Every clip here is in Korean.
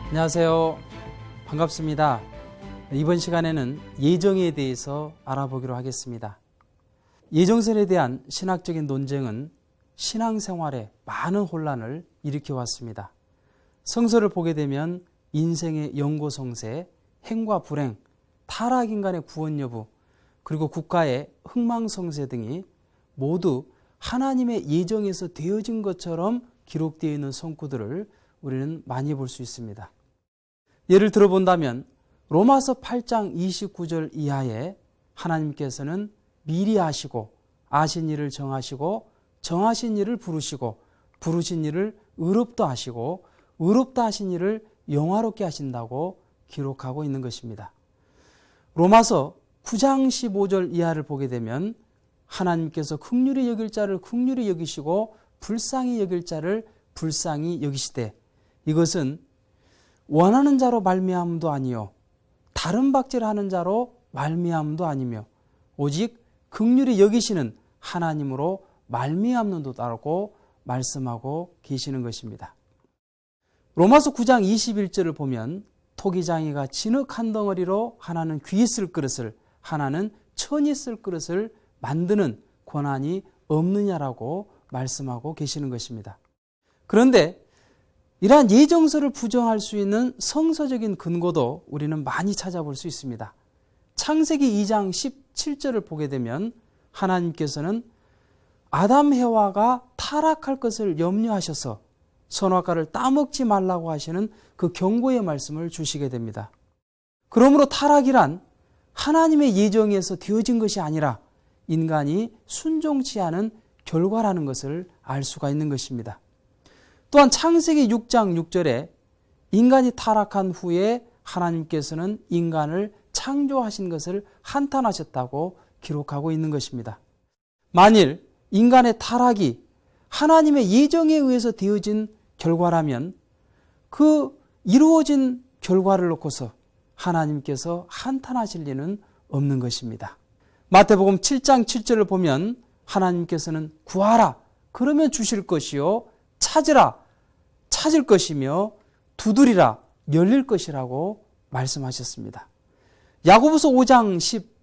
안녕하세요. 반갑습니다. 이번 시간에는 예정에 대해서 알아보기로 하겠습니다. 예정설에 대한 신학적인 논쟁은 신앙생활에 많은 혼란을 일으켜 왔습니다. 성서를 보게 되면 인생의 연고성세, 행과 불행, 타락인간의 구원 여부, 그리고 국가의 흥망성쇠 등이 모두 하나님의 예정에서 되어진 것처럼 기록되어 있는 성구들을 우리는 많이 볼 수 있습니다. 예를 들어본다면 로마서 8장 29절 이하에 하나님께서는 미리 아시고 아신 일을 정하시고 정하신 일을 부르시고 부르신 일을 의롭다 하시고 의롭다 하신 일을 영화롭게 하신다고 기록하고 있는 것입니다. 로마서 9장 15절 이하를 보게 되면 하나님께서 긍휼히 여길 자를 긍휼히 여기시고 불쌍히 여길 자를 불쌍히 여기시되 이것은 원하는 자로 말미암음도 아니요 다른 박질하는 자로 말미암음도 아니며 오직 긍휼히 여기시는 하나님으로 말미암는도다라고 말씀하고 계시는 것입니다. 로마서 9장 21절을 보면 토기장이가 진흙 한 덩어리로 하나는 귀 쓸 그릇을 하나는 천이 쓸 그릇을 만드는 권한이 없느냐라고 말씀하고 계시는 것입니다. 그런데 이러한 예정설을 부정할 수 있는 성서적인 근거도 우리는 많이 찾아볼 수 있습니다. 창세기 2장 17절을 보게 되면 하나님께서는 아담 해와가 타락할 것을 염려하셔서 선악과를 따먹지 말라고 하시는 그 경고의 말씀을 주시게 됩니다. 그러므로 타락이란 하나님의 예정에서 되어진 것이 아니라 인간이 순종치 않은 결과라는 것을 알 수가 있는 것입니다. 또한 창세기 6장 6절에 인간이 타락한 후에 하나님께서는 인간을 창조하신 것을 한탄하셨다고 기록하고 있는 것입니다. 만일 인간의 타락이 하나님의 예정에 의해서 되어진 결과라면 그 이루어진 결과를 놓고서 하나님께서 한탄하실 리는 없는 것입니다. 마태복음 7장 7절을 보면 하나님께서는 구하라 그러면 주실 것이요 찾으라 찾을 것이며 두드리라 열릴 것이라고 말씀하셨습니다. 야고보서 5장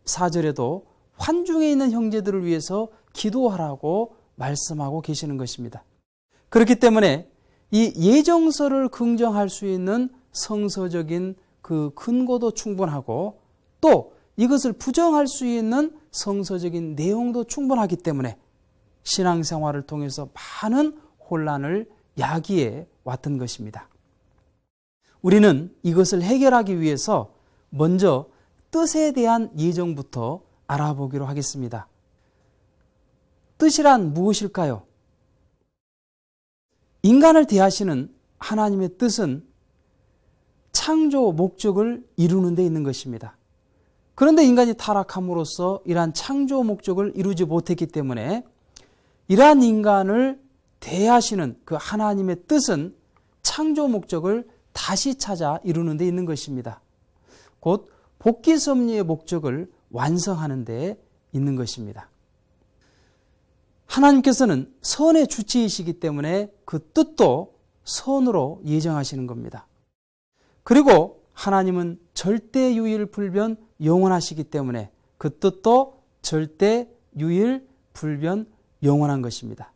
14절에도 환중에 있는 형제들을 위해서 기도하라고 말씀하고 계시는 것입니다. 그렇기 때문에 이 예정설을 긍정할 수 있는 성서적인 그 근거도 충분하고 또 이것을 부정할 수 있는 성서적인 내용도 충분하기 때문에 신앙생활을 통해서 많은 혼란을 야기해 왔던 것입니다. 우리는 이것을 해결하기 위해서 먼저 뜻에 대한 예정부터 알아보기로 하겠습니다. 뜻이란 무엇일까요? 인간을 대하시는 하나님의 뜻은 창조 목적을 이루는 데 있는 것입니다. 그런데 인간이 타락함으로써 이러한 창조 목적을 이루지 못했기 때문에 이러한 인간을 대하시는 그 하나님의 뜻은 창조 목적을 다시 찾아 이루는 데 있는 것입니다. 곧 복귀 섭리의 목적을 완성하는 데 있는 것입니다. 하나님께서는 선의 주체이시기 때문에 그 뜻도 선으로 예정하시는 겁니다. 그리고 하나님은 절대 유일 불변 영원하시기 때문에 그 뜻도 절대 유일 불변 영원한 것입니다.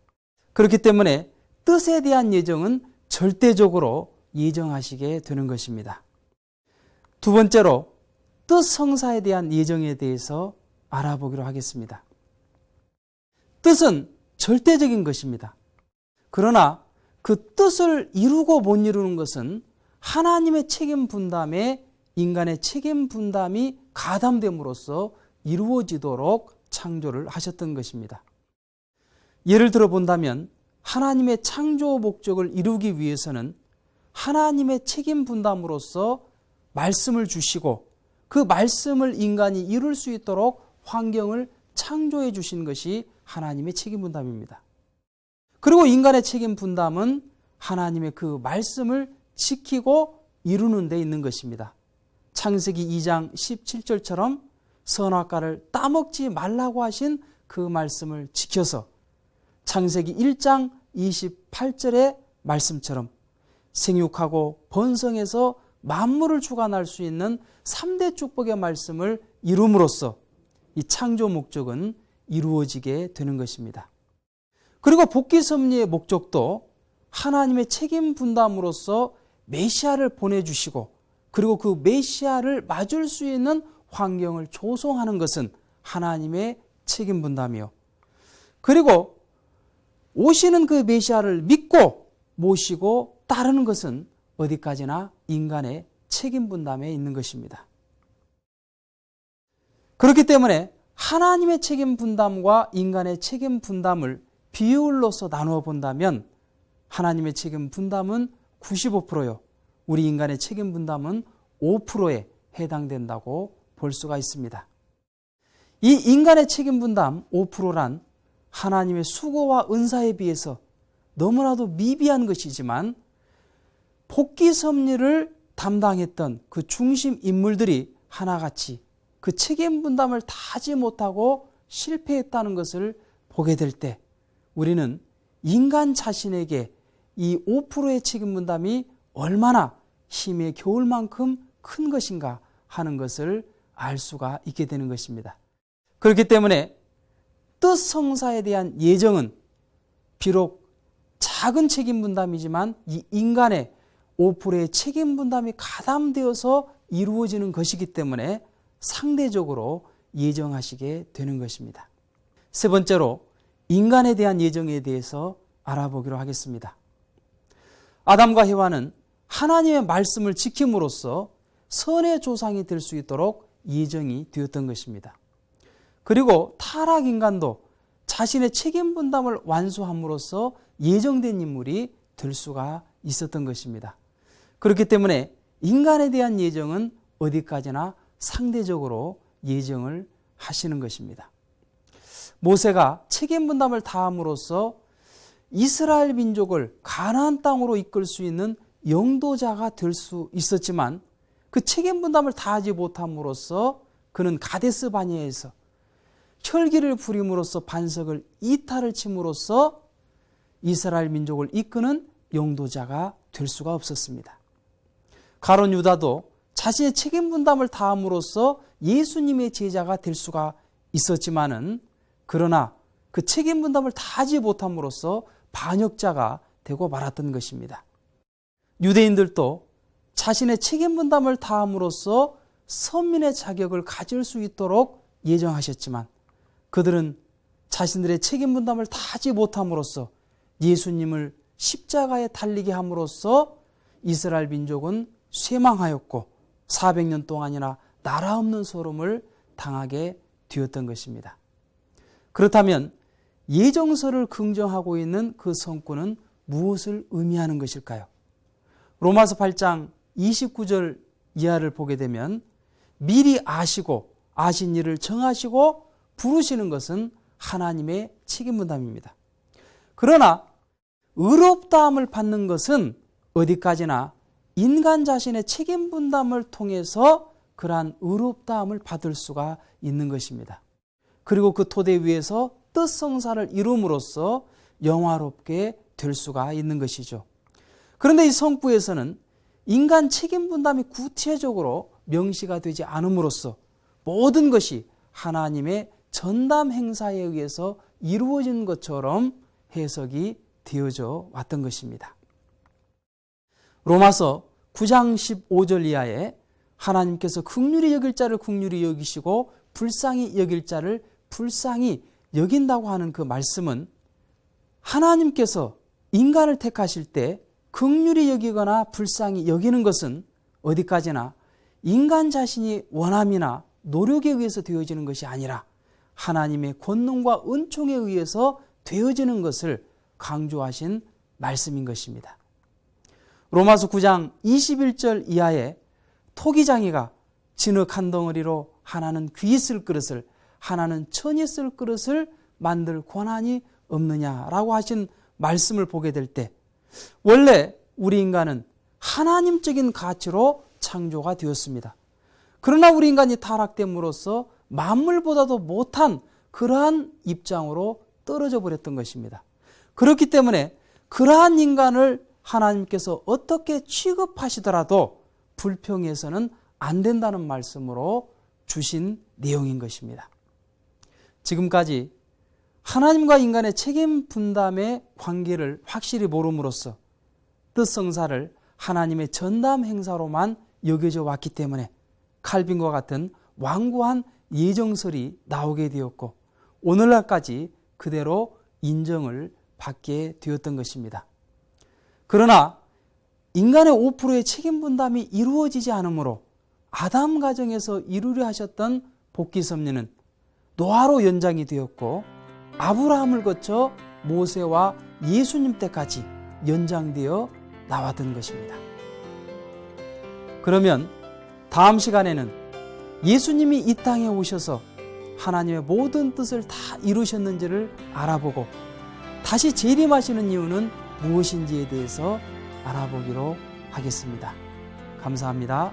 그렇기 때문에 뜻에 대한 예정은 절대적으로 예정하시게 되는 것입니다. 두 번째로 뜻 성사에 대한 예정에 대해서 알아보기로 하겠습니다. 뜻은 절대적인 것입니다. 그러나 그 뜻을 이루고 못 이루는 것은 하나님의 책임 분담에 인간의 책임 분담이 가담됨으로써 이루어지도록 창조를 하셨던 것입니다. 예를 들어 본다면 하나님의 창조 목적을 이루기 위해서는 하나님의 책임 분담으로써 말씀을 주시고 그 말씀을 인간이 이룰 수 있도록 환경을 창조해 주신 것이 하나님의 책임 분담입니다. 그리고 인간의 책임 분담은 하나님의 그 말씀을 지키고 이루는 데 있는 것입니다. 창세기 2장 17절처럼 선악과를 따먹지 말라고 하신 그 말씀을 지켜서 창세기 1장 28절의 말씀처럼 생육하고 번성해서 만물을 주관할 수 있는 3대 축복의 말씀을 이룸으로써 이 창조 목적은 이루어지게 되는 것입니다. 그리고 복귀 섭리의 목적도 하나님의 책임 분담으로써 메시아를 보내주시고 그리고 그 메시아를 맞을 수 있는 환경을 조성하는 것은 하나님의 책임 분담이요. 그리고 오시는 그 메시아를 믿고 모시고 따르는 것은 어디까지나 인간의 책임 분담에 있는 것입니다. 그렇기 때문에 하나님의 책임 분담과 인간의 책임 분담을 비율로서 나누어 본다면 하나님의 책임 분담은 95%요. 우리 인간의 책임 분담은 5%에 해당된다고 볼 수가 있습니다. 이 인간의 책임 분담 5%란 하나님의 수고와 은사에 비해서 너무나도 미비한 것이지만 복귀 섭리를 담당했던 그 중심 인물들이 하나같이 그 책임 분담을 다하지 못하고 실패했다는 것을 보게 될 때 우리는 인간 자신에게 이 5%의 책임 분담이 얼마나 힘에 겨울 만큼 큰 것인가 하는 것을 알 수가 있게 되는 것입니다. 그렇기 때문에 뜻 성사에 대한 예정은 비록 작은 책임 분담이지만 이 인간의 5%의 책임 분담이 가담되어서 이루어지는 것이기 때문에 상대적으로 예정하시게 되는 것입니다. 세 번째로 인간에 대한 예정에 대해서 알아보기로 하겠습니다. 아담과 해와는 하나님의 말씀을 지킴으로써 선의 조상이 될 수 있도록 예정이 되었던 것입니다. 그리고 타락 인간도 자신의 책임 분담을 완수함으로써 예정된 인물이 될 수가 있었던 것입니다. 그렇기 때문에 인간에 대한 예정은 어디까지나 상대적으로 예정을 하시는 것입니다. 모세가 책임 분담을 다함으로써 이스라엘 민족을 가나안 땅으로 이끌 수 있는 영도자가 될 수 있었지만 그 책임 분담을 다하지 못함으로써 그는 가데스 바네아에서 혈기를 부림으로써 반석을 이탈을 침으로써 이스라엘 민족을 이끄는 영도자가 될 수가 없었습니다. 가룟 유다도 자신의 책임 분담을 다함으로써 예수님의 제자가 될 수가 있었지만은 그러나 그 책임 분담을 다하지 못함으로써 반역자가 되고 말았던 것입니다. 유대인들도 자신의 책임 분담을 다함으로써 선민의 자격을 가질 수 있도록 예정하셨지만 그들은 자신들의 책임 분담을 다하지 못함으로써 예수님을 십자가에 달리게 함으로써 이스라엘 민족은 쇠망하였고 400년 동안이나 나라 없는 소름을 당하게 되었던 것입니다. 그렇다면 예정서를 긍정하고 있는 그 성구는 무엇을 의미하는 것일까요? 로마서 8장 29절 이하를 보게 되면 미리 아시고 아신 일을 정하시고 부르시는 것은 하나님의 책임 분담입니다. 그러나 의롭다함을 받는 것은 어디까지나 인간 자신의 책임 분담을 통해서 그러한 의롭다함을 받을 수가 있는 것입니다. 그리고 그 토대 위에서 뜻 성사를 이룸으로써 영화롭게 될 수가 있는 것이죠. 그런데 이 성구에서는 인간 책임 분담이 구체적으로 명시가 되지 않음으로써 모든 것이 하나님의 전담 행사에 의해서 이루어진 것처럼 해석이 되어져 왔던 것입니다. 로마서 9장 15절 이하에 하나님께서 긍휼히 여길 자를 긍휼히 여기시고 불쌍히 여길 자를 불쌍히 여긴다고 하는 그 말씀은 하나님께서 인간을 택하실 때 긍휼히 여기거나 불쌍히 여기는 것은 어디까지나 인간 자신이 원함이나 노력에 의해서 되어지는 것이 아니라 하나님의 권능과 은총에 의해서 되어지는 것을 강조하신 말씀인 것입니다. 로마서 9장 21절 이하에 토기장이가 진흙 한 덩어리로 하나는 귀 쓸 그릇을 하나는 천이 쓸 그릇을 만들 권한이 없느냐라고 하신 말씀을 보게 될 때 원래 우리 인간은 하나님적인 가치로 창조가 되었습니다. 그러나 우리 인간이 타락됨으로써 만물보다도 못한 그러한 입장으로 떨어져 버렸던 것입니다. 그렇기 때문에 그러한 인간을 하나님께서 어떻게 취급하시더라도 불평해서는 안 된다는 말씀으로 주신 내용인 것입니다. 지금까지 하나님과 인간의 책임 분담의 관계를 확실히 모름으로써 뜻성사를 하나님의 전담 행사로만 여겨져 왔기 때문에 칼빈과 같은 완고한 예정설이 나오게 되었고 오늘날까지 그대로 인정을 받게 되었던 것입니다. 그러나 인간의 5%의 책임 분담이 이루어지지 않으므로 아담 가정에서 이루려 하셨던 복귀 섭리는 노아로 연장이 되었고 아브라함을 거쳐 모세와 예수님 때까지 연장되어 나왔던 것입니다. 그러면 다음 시간에는 예수님이 이 땅에 오셔서 하나님의 모든 뜻을 다 이루셨는지를 알아보고 다시 재림하시는 이유는 무엇인지에 대해서 알아보기로 하겠습니다. 감사합니다.